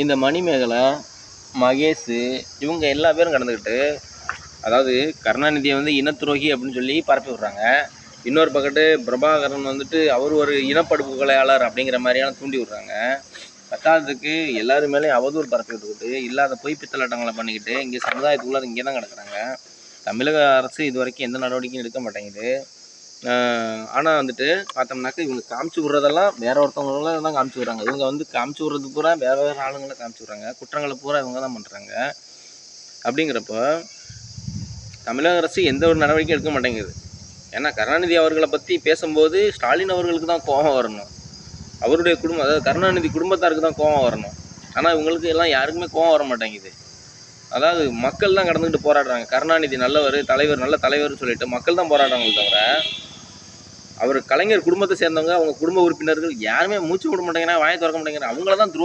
இந்த மணிமேகலை, மகேஷ் இவங்க எல்லா பேரும் கடந்துக்கிட்டு, அதாவது கருணாநிதியை வந்து இனத்துரோகி அப்படின்னு சொல்லி பரப்பி விட்றாங்க. இன்னொரு பக்கத்து பிரபாகரன் வந்துட்டு அவர் ஒரு இனப்படுப்பு கொலையாளர் அப்படிங்கிற மாதிரியான தூண்டி விட்றாங்க. பத்தாததுக்கு எல்லாரும் மேலேயும் அவதூறு பரப்பி விட்டுக்கிட்டு இல்லாத பொய் பித்தலாட்டங்களை பண்ணிக்கிட்டு இங்கே சமுதாயத்துக்குள்ள இங்கே தான் கிடக்குறாங்க. தமிழக அரசு இது வரைக்கும் எந்த நடவடிக்கையும் எடுக்க மாட்டேங்குது. ஆனால் வந்துட்டு பார்த்தோம்னாக்க இவங்க காமிச்சு விட்றதெல்லாம் வேற ஒருத்தவங்கள தான் காமிச்சு விட்றாங்க. இவங்க வந்து காமிச்சு விட்றது பூரா வேற வேறு ஆளுங்களை காமிச்சு விட்றாங்க. குற்றங்களை பூரா இவங்க தான் பண்ணுறாங்க. அப்படிங்கிறப்போ தமிழக அரசு எந்த ஒரு நடவடிக்கையும் எடுக்க மாட்டேங்குது. ஏன்னா கருணாநிதி அவர்களை பற்றி பேசும்போது ஸ்டாலின் அவர்களுக்கு தான் கோபம் வரணும். அவருடைய குடும்பம், அதாவது கருணாநிதி குடும்பத்தாருக்கு தான் கோபம் வரணும். ஆனால் இவங்களுக்கு எல்லாம் யாருக்குமே கோபம் வர மாட்டேங்குது. அதாவது மக்கள் தான் கடந்துக்கிட்டு போராடுறாங்க. கருணாநிதி நல்லவர், தலைவர், நல்ல தலைவர்னு சொல்லிட்டு மக்கள் தான் போராடுறாங்களே தவிர அவர் கலைஞர் குடும்பத்தை சேர்ந்தவங்க, அவங்க குடும்ப உறுப்பினர்கள் யாருமே மூச்சு விட மாட்டேங்கிறாங்க, வாயை திறக்க மாட்டேங்கிறாங்க. அவங்கள தான் துரோகி